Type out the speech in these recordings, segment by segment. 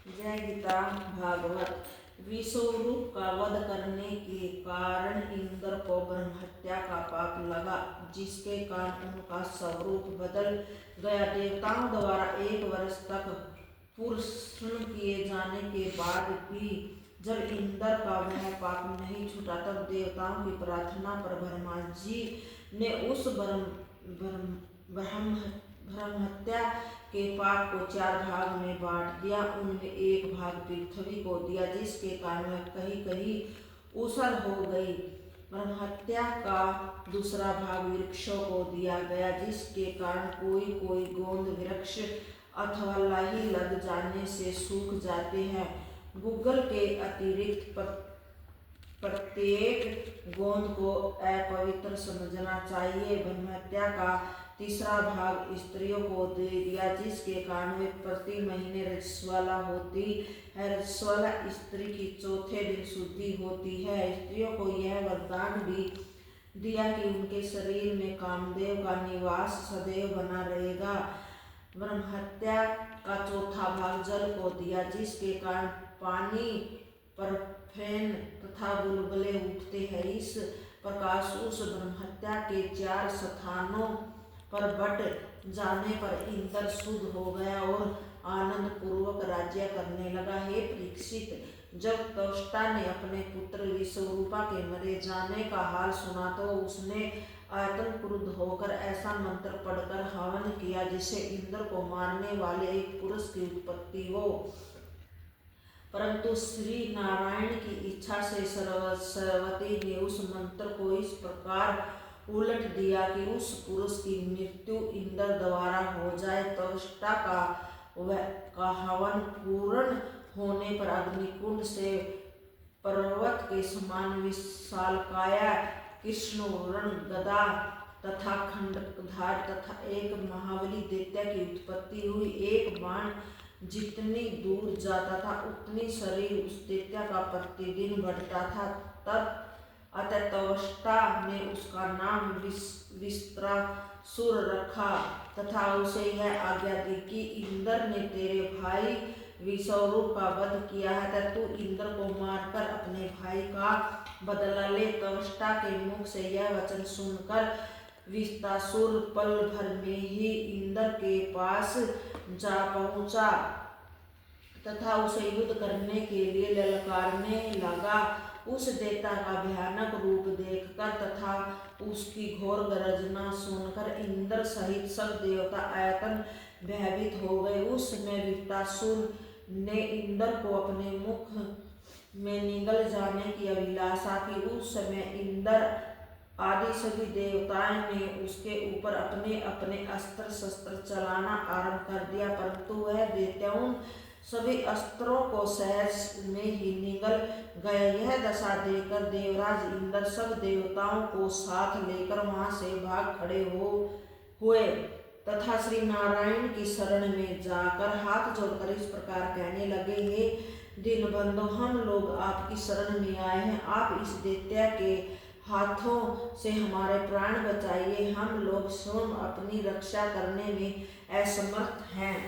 जय गीता भागवत। विश्वरूप का वध करने के कारण इंद्र को ब्रह्महत्या का पाप लगा, जिसके कारण उनका स्वरूप बदल गया। देवताओं द्वारा 1 वर्ष तक पुरुषण किए जाने के बाद भी जब इंद्र का वह पाप नहीं छूटा, तब देवताओं की प्रार्थना पर ब्रह्मा जी ने उस ब्रह्महत्या के पाप को 4 भाग में बांट दिया। उनमें एक भाग पृथ्वी को दिया, जिसके कारण वह कहीं कहीं ऊसर हो गई। ब्रह्महत्या का दूसरा भाग वृक्षों को दिया गया, जिसके कारण कोई कोई गोंद वृक्ष अथवा लाही लग जाने से सूख जाते हैं। गूगल के अतिरिक्त प्रत्येक गोंद को अपवित्र समझना चाहिए। ब्रह्महत्या का तीसरा भाग स्त्रियों को दे दिया, जिसके कारण वे प्रति महीने रजस्वला होती है। रजस्वला स्त्री की चौथे दिन शुद्धि होती है। स्त्रियों को यह वरदान भी दिया कि उनके शरीर में कामदेव का निवास सदैव बना रहेगा। ब्रह्महत्या का चौथा भाग जल को दिया, जिसके कारण पानी पर फेन तथा बुलबुले उठते हैं। इस प्रकार उस ब्रह्महत्या के 4 स्थानों पर बट जाने पर इंद्र शुद्ध हो गया और आनंद पूर्वक राज्य करने लगा। हे परीक्षित, जब त्वष्टा ने अपने पुत्र विश्वरूपा के मरे जाने का हाल सुना, तो उसने अत्यंत क्रुद्ध होकर ऐसा मंत्र पढ़कर हवन किया, जिससे इंद्र को मारने वाले एक पुरुष की उत्पत्ति हो। परंतु श्री नारायण की इच्छा से सरस्वती ने उस मंत्र को इस प्रकार उलट दिया कि उस पुरुष की मृत्यु इंद्र द्वारा हो जाए। त्वष्टा का हवन पूर्ण होने पर अग्निकुंड से पर्वत के समान विशालकाया कृष्णवर्ण गदा तथा खंडधार तथा एक महाबली दैत्य की उत्पत्ति हुई। एक बाण जितनी दूर जाता था, उतनी शरीर उस दैत्य का प्रतिदिन बढ़ता था। तब अतः त्वष्टा ने उसका नाम विस्त्रासुर रखा तथा उसे यह आज्ञा दी कि इंद्र ने तेरे भाई विश्वरूप का वध किया है, तू इंद्र को मारकर अपने भाई का बदला ले। त्वष्टा के मुख से यह वचन सुनकर विस्त्रासुर पल भर में ही इंद्र के पास जा पहुंचा तथा उसे युद्ध करने के लिए ललकारने लगा। उस दैत्य का भयानक रूप देखकर तथा उसकी घोर गर्जना सुनकर इंद्र सहित सब देवता अत्यंत भयभीत हो गए। उस समय विस्त्रासुर ने इंद्र को अपने मुख में निगल जाने की अभिलाषा की। उस समय इंद्र आदि सभी देवताओं ने उसके ऊपर अपने अपने अस्त्र शस्त्र चलाना आरंभ कर दिया, परंतु वह दैत्य उन सभी अस्त्रों को सहज में ही निगल गए। यह दशा देखकर देवराज इंद्र सब देवताओं को साथ लेकर वहां से भाग खड़े हुए तथा श्री नारायण की शरण में जाकर हाथ जोड़कर इस प्रकार कहने लगे, हे दीनबंधो, हम लोग आपकी शरण में आए हैं। आप इस दैत्य के हाथों से हमारे प्राण बचाइए। हम लोग स्वयं अपनी रक्षा करने में असमर्थ हैं।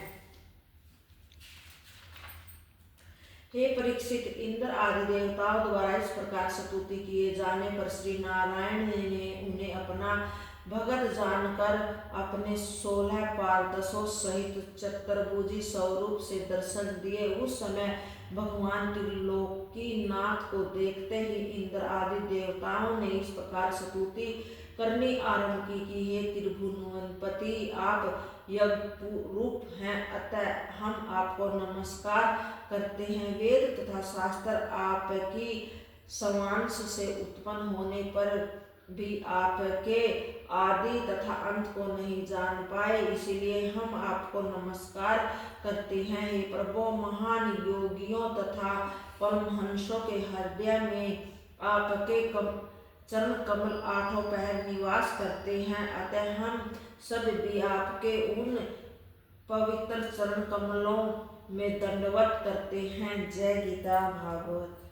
हे परीक्षित, इंद्र आदि देवताओं द्वारा इस प्रकार स्तुति किए जाने पर श्री नारायण ने उन्हें अपना भगत जानकर अपने 16 पारदर्शों सहित चतुर्भुजी स्वरूप से दर्शन दिए। उस समय भगवान त्रिलोकीनाथ को देखते ही इंद्र आदि देवताओं ने इस प्रकार स्तुति करनी आरंभ की कि हे त्रिभुवनपति, आप यज्ञ रूप हैं, अतः हम आपको नमस्कार करते हैं। वेद तथा शास्त्र आपकी स्वांश से उत्पन्न होने पर भी आपके आदि तथा अंत को नहीं जान पाए, इसलिए हम आपको नमस्कार करते हैं। हे प्रभु, महान योगियों तथा परमहंसों के हृदय में आपके चरण कमल 8 पहर निवास करते हैं, अतः हम सब भी आपके उन पवित्र चरण कमलों में दंडवत करते हैं। जय गीता भागवत।